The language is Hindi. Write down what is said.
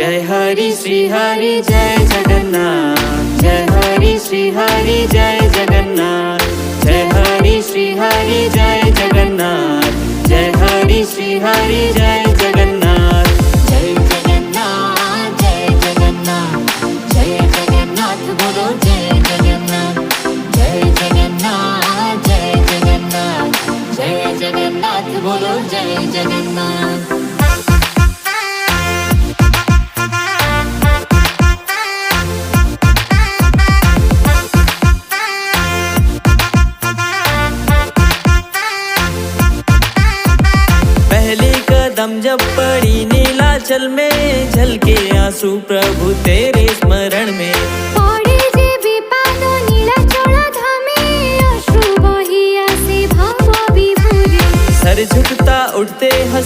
जय हरि श्री हरि जय जगन्नाथ, जय हरि श्री हरि जय जगन्नाथ, जय हरि श्री हरि जय जगन्नाथ, जय हरि श्री हरि जय जगन्नाथ। जय जगन्नाथ जय जगन्नाथ जय जगन्नाथ बोलो जय जगन्नाथ। जय जगन्नाथ जय जगन्नाथ जय जगन्नाथ बोलो जय जगन्नाथ। पहले कदम जब पड़ी नीलाचल में, झलके आंसू प्रभु तेरे स्मरण में। पड़े जे विपाद नीलाचल धामे, अश्रु बही आसे भाव विभोरे। सर झुकता उठते हंसते